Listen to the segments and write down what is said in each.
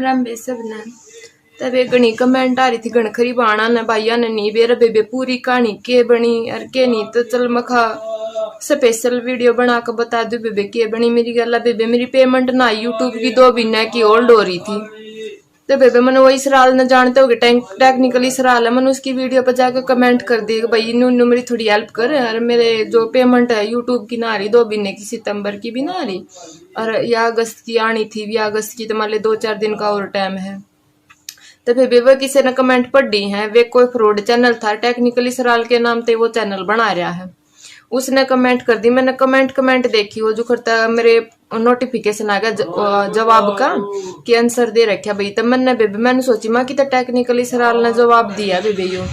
राम बेसब ने तबे घणी कमेंट आ रही थी घण खरी बाणा ने भाइया ने नी बेर बेबे पूरी कहानी के बनी और के नी तो चल मखा स्पेशल वीडियो बना के बता दू बेबे के बनी मेरी गल बेबे मेरी पेमेंट ना यूट्यूब की 2 महीने की होल्ड हो रही थी तो बेबे मैंने वही सराल न जानते हो टेक्निकली सराल है मैंने उसकी वीडियो पर जाकर कमेंट कर दी भाई इन्होंने मेरी थोड़ी हेल्प कर और मेरे जो पेमेंट है यूट्यूब की ना आ रही 2 महीने की सितंबर की भी ना आ रही और या अगस्त की आनी थी या अगस्त की तो मान ली 2-4 दिन का और टाइम है तो फिर वो किसी ने कमेंट पढ़ी है वे कोई फ्रॉड चैनल था टेक्निकली सराल के नाम से वो चैनल बना रहा है उसने कमेंट कर दी मैंने कमेंट देखी वो जो करता मेरे नोटिफिकेशन आ गया जवाब का कि आंसर दे रखा भाई तब मैंने सोची माँ कि तो टेक्निकली सराल ने जवाब दिया बेबी यो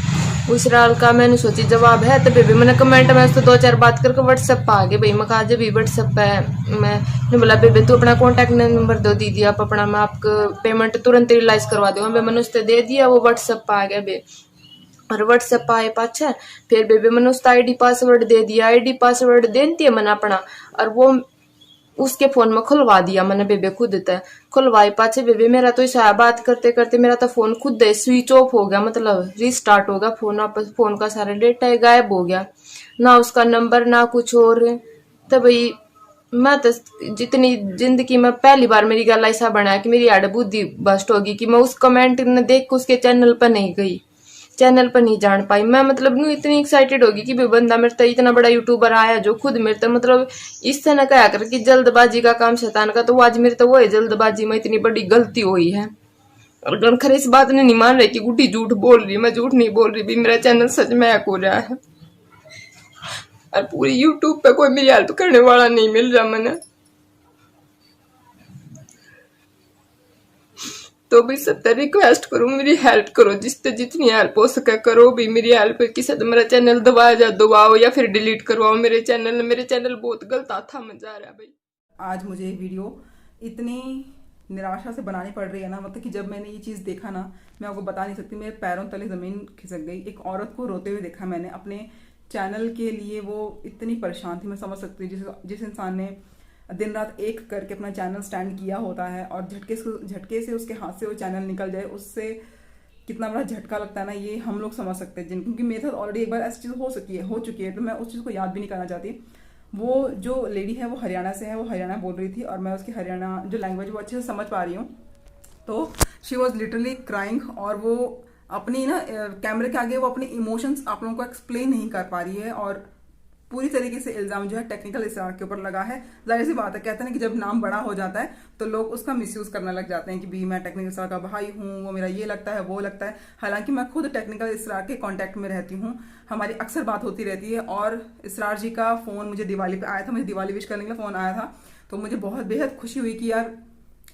उस सराल का मैंने सोची जवाब है तो बेबी मैंने कमेंट में उसको 2-4 बात करके व्हाट्सएप पर आ गए भाई मैं कहा जब भी व्हाट्सएप पे मैं बोला बेबी तू अपना कॉन्टैक्ट नंबर दो दीदी आप अपना मैं आपको पेमेंट तुरंत रिलाइज करवा दूंगा मैंने उससे दे दिया वो व्हाट्सएप पर आ गया बे और व्हाट्सएप आए पाछा फिर बेबी मैंने उसका आईडी पासवर्ड दे दिया आईडी पासवर्ड देती है मैंने अपना और वो उसके फोन में खुलवा दिया मैंने बेबे खुद तय खुलवाई पाछे बेबी मेरा तो इस बात करते करते मेरा तो फोन खुद स्विच ऑफ हो गया मतलब रिस्टार्ट हो गया फोन वापस फोन का सारा डेटा गायब हो गया ना उसका नंबर ना कुछ और तो भाई मैं तो जितनी जिंदगी में पहली बार मेरी गल ऐसा बना कि मेरी हड बुद्धि बस्ट होगी कि मैं उस कमेंट ने देख के उसके चैनल पर नहीं गई चैनल पर नहीं जान पाई मैं मतलब नू इतनी एक्साइटेड होगी कि बंदा मेरे तो इतना बड़ा यूट्यूबर आया जो खुद मेरे तो मतलब इस तरह कहा कर कि जल्दबाजी का काम शैतान का तो वो आज मेरे तो वो है जल्दबाजी में इतनी बड़ी गलती हुई है और गणखर इस बात ने नहीं मान रही कि गुड्डी झूठ बोल रही मैं झूठ नहीं बोल रही भी मेरा चैनल सच में हैक हो रहा है और पूरी यूट्यूब पे कोई मेरी हेल्प करने वाला नहीं मिल रहा मैंने तो भी सबसे रिक्वेस्ट करूँ मेरी हेल्प करो जिससे जितनी हेल्प हो सके करो भी मेरी हेल्प किसी तो मेरा चैनल दबाओ या फिर डिलीट करवाओ मेरे चैनल बहुत गलत था मजा आ रहा है भाई। आज मुझे वीडियो इतनी निराशा से बनानी पड़ रही है ना मतलब कि जब मैंने ये चीज़ देखा ना मैं आपको बता नहीं सकती मेरे पैरों तले ज़मीन खिसक गई। एक औरत को रोते हुए देखा मैंने अपने चैनल के लिए वो इतनी परेशान थी मैं समझ सकती हूँ जिस इंसान ने दिन रात एक करके अपना चैनल स्टैंड किया होता है और झटके से उसके हाथ से वो चैनल निकल जाए उससे कितना बड़ा झटका लगता है ना ये हम लोग समझ सकते हैं क्योंकि मेरे साथ ऑलरेडी एक बार ऐसी चीज़ हो चुकी है तो मैं उस चीज़ को याद भी नहीं करना चाहती। वो जो लेडी है वो हरियाणा से है वो हरियाणा बोल रही थी और मैं उसकी हरियाणा जो लैंग्वेज वो अच्छे से समझ पा रही हूँ। तो शी वॉज लिटरली क्राइंग और वो अपनी ना कैमरे के आगे वो अपने इमोशंस आप लोगों को एक्सप्लेन नहीं कर पा रही है और पूरी तरीके से इल्जाम जो है टेक्निकल इसरार के ऊपर लगा है। जाहिर सी बात है कहते हैं कि जब नाम बड़ा हो जाता है तो लोग उसका मिसयूज करने लग जाते हैं कि भी मैं टेक्निकल इसरार का भाई हूँ वो मेरा ये लगता है वो लगता है। हालांकि मैं खुद टेक्निकल इसरार के कांटेक्ट में रहती हूँ हमारी अक्सर बात होती रहती है और इसरार जी का फोन मुझे दिवाली पे आया था मुझे दिवाली विश करने के लिए फोन आया था तो मुझे बहुत बेहद खुशी हुई कि यार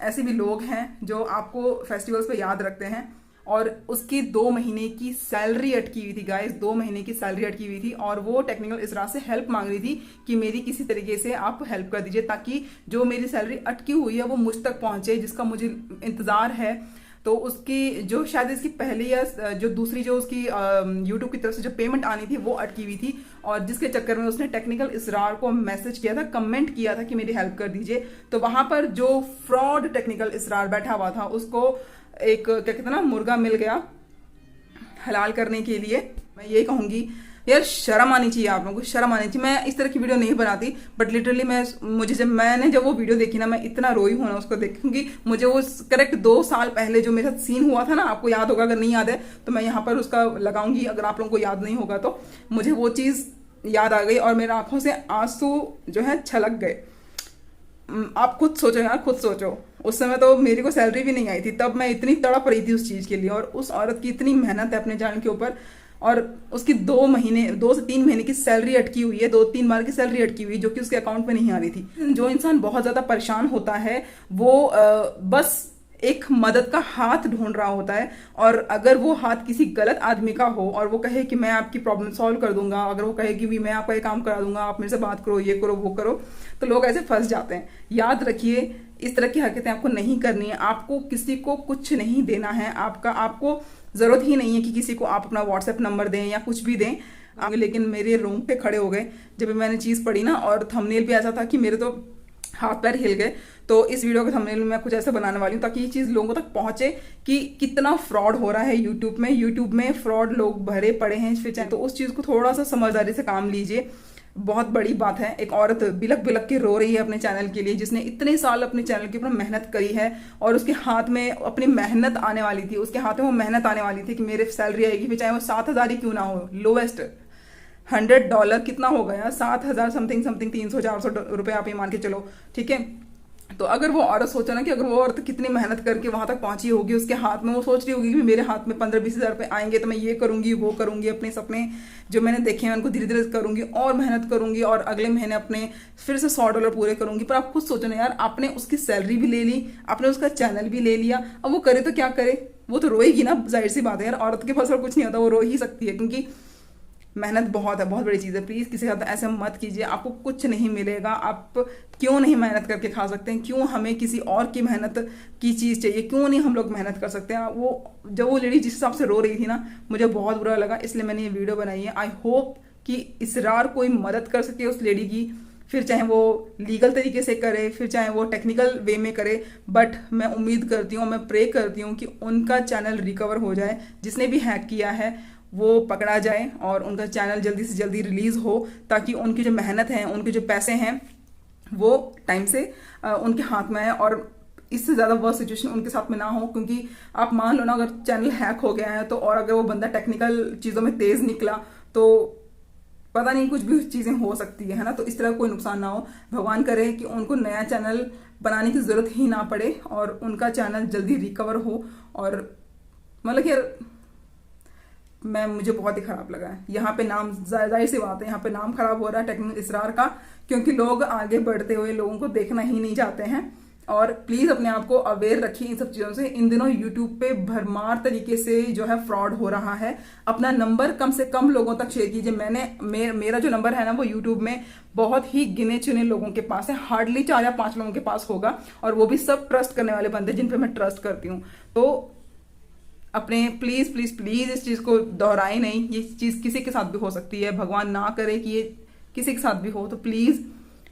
ऐसे भी लोग हैं जो आपको फेस्टिवल्स पे याद रखते हैं। और उसकी 2 महीने की सैलरी अटकी हुई थी गाइस 2 महीने की सैलरी अटकी हुई थी और वो टेक्निकल इसरार से हेल्प मांग रही थी कि मेरी किसी तरीके से आप हेल्प कर दीजिए ताकि जो मेरी सैलरी अटकी हुई है वो मुझ तक पहुंचे जिसका मुझे इंतजार है। तो उसकी जो शायद इसकी पहली या जो दूसरी जो उसकी यूट्यूब की तरफ से जो पेमेंट आनी थी वो अटकी हुई थी और जिसके चक्कर में उसने टेक्निकल इसरार को मैसेज किया था कमेंट किया था कि मेरी हेल्प कर दीजिए। तो वहां पर जो फ्रॉड टेक्निकल इसरार बैठा हुआ था उसको एक क्या कहते हैं ना मुर्गा मिल गया हलाल करने के लिए। मैं ये कहूंगी यार शर्म आनी चाहिए आप लोगों को शर्म आनी चाहिए। मैं इस तरह की वीडियो नहीं बनाती बट लिटरली मैंने जब वो वीडियो देखी ना मैं इतना रोई हूं ना उसको देख क्योंकि मुझे वो करेक्ट 2 साल पहले जो मेरे साथ सीन हुआ था ना आपको याद होगा अगर नहीं याद है तो मैं यहाँ पर उसका लगाऊंगी अगर आप लोगों को याद नहीं होगा तो मुझे वो चीज़ याद आ गई और मेरे आंखों से आंसू जो है छलक गए। आप खुद सोचो यार खुद सोचो उस समय तो मेरी को सैलरी भी नहीं आई थी तब मैं इतनी तड़प रही थी उस चीज़ के लिए और उस औरत की इतनी मेहनत है अपने चैनल के ऊपर और उसकी 2 से 3 महीने की सैलरी अटकी हुई है 2-3 बार की सैलरी अटकी हुई जो कि उसके अकाउंट में नहीं आ रही थी। जो इंसान बहुत ज़्यादा परेशान होता है वो बस एक मदद का हाथ ढूंढ रहा होता है और अगर वो हाथ किसी गलत आदमी का हो और वो कहे कि मैं आपकी प्रॉब्लम सॉल्व कर दूंगा अगर वो कहे कि भी मैं आपका ये काम करा दूंगा आप मेरे से बात करो ये करो वो करो तो लोग ऐसे फंस जाते हैं। याद रखिए इस तरह की हरकतें आपको नहीं करनी है आपको किसी को कुछ नहीं देना है आपको जरूरत ही नहीं है कि किसी को आप अपना व्हाट्सएप नंबर दें या कुछ भी दें। लेकिन मेरे रोंगटे खड़े हो गए जब मैंने चीज़ पढ़ी ना और थंबनेल भी ऐसा था कि मेरे तो हाथ पैर हिल गए। तो इस वीडियो के थंबनेल में मैं कुछ ऐसा बनाने वाली हूँ ताकि ये चीज़ लोगों तक पहुंचे कि कितना फ्रॉड हो रहा है यूट्यूब में फ्रॉड लोग भरे पड़े हैं फिर। तो उस चीज़ को थोड़ा सा समझदारी से काम लीजिए। बहुत बड़ी बात है, एक औरत बिलक बिलक के रो रही है अपने चैनल के लिए, जिसने इतने साल अपने चैनल के ऊपर मेहनत करी है और उसके हाथ में अपनी मेहनत आने वाली थी, उसके हाथ में वो मेहनत आने वाली थी कि मेरे सैलरी आएगी, फिर चाहे वो 7,000 ही क्यों ना हो, लोवेस्ट $100 कितना हो गया, 7,000 समथिंग 300-400 रुपए आप ये मान के चलो, ठीक है। तो अगर वो औरत सोचे ना कि अगर वो औरत कितनी मेहनत करके वहां तक पहुंची होगी, उसके हाथ में वो सोच रही होगी कि मेरे हाथ में 15-20 हज़ार रुपए आएंगे तो मैं ये करूंगी वो करूंगी, अपने सपने जो मैंने देखे हैं उनको धीरे धीरे करूंगी और मेहनत करूंगी और अगले महीने अपने फिर से $100 पूरे करूंगी। पर आप खुद सोचो ना यार, आपने उसकी सैलरी भी ले ली, आपने उसका चैनल भी ले लिया, अब वो करे तो क्या करे, वो तो रोएगी ना, जाहिर सी बात है यार, औरत के पास और कुछ नहीं होता, वो रो ही सकती है क्योंकि मेहनत बहुत है, बहुत बड़ी चीज़ है। प्लीज़ किसी के साथ ऐसे मत कीजिए, आपको कुछ नहीं मिलेगा। आप क्यों नहीं मेहनत करके खा सकते हैं, क्यों हमें किसी और की मेहनत की चीज़ चाहिए, क्यों नहीं हम लोग मेहनत कर सकते हैं। वो जब वो लेडी जिस हिसाब से रो रही थी ना, मुझे बहुत बुरा लगा, इसलिए मैंने ये वीडियो बनाई है। आई होप कि इसरार कोई मदद कर सके उस लेडी की, फिर चाहे वो लीगल तरीके से करे, फिर चाहे वो टेक्निकल वे में करे, बट मैं उम्मीद करती हूँ, मैं प्रे करती हूँ कि उनका चैनल रिकवर हो जाए, जिसने भी हैक किया है वो पकड़ा जाए और उनका चैनल जल्दी से जल्दी रिलीज हो, ताकि उनकी जो मेहनत है, उनके जो पैसे हैं वो टाइम से उनके हाथ में आए और इससे ज़्यादा वर्स्ट सिचुएशन उनके साथ में ना हो। क्योंकि आप मान लो ना, अगर चैनल हैक हो गया है तो, और अगर वो बंदा टेक्निकल चीज़ों में तेज निकला तो पता नहीं कुछ भी चीज़ें हो सकती है ना। तो इस तरह कोई नुकसान ना हो, भगवान करे कि उनको नया चैनल बनाने की ज़रूरत ही ना पड़े और उनका चैनल जल्दी रिकवर हो। और मतलब कि मुझे बहुत ही खराब लगा है यहाँ पे, नाम जाहिर सी बात है, यहाँ पे नाम खराब हो रहा है टेक्निकल इसरार का, क्योंकि लोग आगे बढ़ते हुए लोगों को देखना ही नहीं चाहते हैं। और प्लीज़ अपने आप को अवेयर रखिए इन सब चीज़ों से। इन दिनों यूट्यूब पे भरमार तरीके से जो है फ्रॉड हो रहा है। अपना नंबर कम से कम लोगों तक शेयर कीजिए। मेरा जो नंबर है ना, वो यूट्यूब में बहुत ही गिने चुने लोगों के पास है, हार्डली 4 या 5 लोगों के पास होगा, और वो भी सब ट्रस्ट करने वाले बंदे जिन पे मैं ट्रस्ट करती हूँ। तो अपने प्लीज़ प्लीज़ प्लीज़ इस चीज़ को दोहराए नहीं, ये चीज़ किसी के साथ भी हो सकती है, भगवान ना करे कि ये किसी के साथ भी हो। तो प्लीज़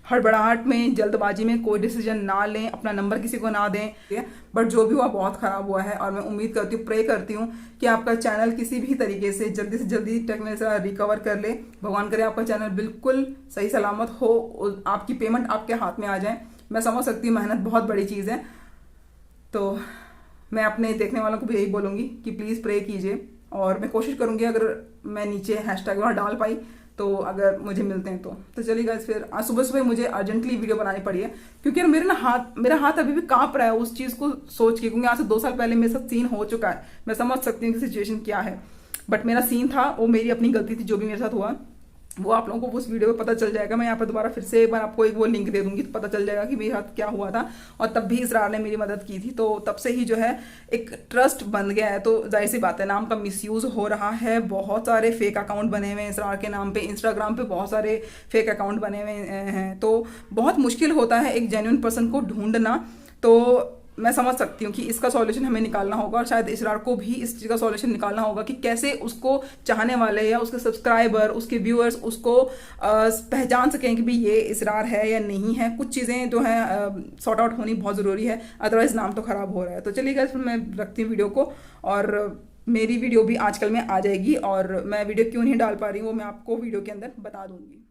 हड़बड़ाहट में, जल्दबाजी में कोई डिसीजन ना लें, अपना नंबर किसी को ना दें। बट जो भी हुआ बहुत ख़राब हुआ है, और मैं उम्मीद करती हूँ, प्रे करती हूँ कि आपका चैनल किसी भी तरीके से जल्दी टेक्निकल रिकवर कर ले। भगवान करे आपका चैनल बिल्कुल सही सलामत हो, आपकी पेमेंट आपके हाथ में आ जाए। मैं समझ सकती हूँ मेहनत बहुत बड़ी चीज़ है, तो मैं अपने देखने वालों को भी यही बोलूँगी कि प्लीज़ प्रे कीजिए। और मैं कोशिश करूँगी अगर मैं नीचे हैशटैग वहाँ डाल पाई तो, अगर मुझे मिलते हैं तो चलिए गाइस। फिर आज सुबह मुझे अर्जेंटली वीडियो बनानी पड़ी है, क्योंकि मेरा हाथ अभी भी काँप रहा है उस चीज़ को सोच के, क्योंकि आज से 2 साल पहले मेरे साथ सीन हो चुका है। मैं समझ सकती हूँ कि सिचुएशन क्या है, बट मेरा सीन था, वो मेरी अपनी गलती थी, जो भी मेरे साथ हुआ वो आप लोगों को उस वीडियो में पता चल जाएगा। मैं यहाँ पर दोबारा फिर से एक बार आपको एक वो लिंक दे दूंगी, तो पता चल जाएगा कि मेरे साथ क्या हुआ था। और तब भी इसरार ने मेरी मदद की थी, तो तब से ही जो है एक ट्रस्ट बन गया है। तो जाहिर सी बात है, नाम का मिसयूज हो रहा है, बहुत सारे फेक अकाउंट बने हुए हैं इसरार के नाम पे, इंस्टाग्राम पे बहुत सारे फेक अकाउंट बने हुए हैं। तो बहुत मुश्किल होता है एक जेन्युइन पर्सन को ढूंढना। तो मैं समझ सकती हूँ कि इसका सॉल्यूशन हमें निकालना होगा, और शायद इसरार को भी इस चीज़ का सॉल्यूशन निकालना होगा कि कैसे उसको चाहने वाले या उसके सब्सक्राइबर, उसके व्यूअर्स उसको पहचान सकें कि भाई ये इसरार है या नहीं है। कुछ चीज़ें जो हैं सॉर्ट आउट होनी बहुत ज़रूरी है, अदरवाइज नाम तो ख़राब हो रहा है। तो चलिए गाइस, फिर मैं रखती हूँ वीडियो को, और मेरी वीडियो भी आजकल में आ जाएगी, और मैं वीडियो क्यों नहीं डाल पा रही हूँ वो मैं आपको वीडियो के अंदर बता दूँगी।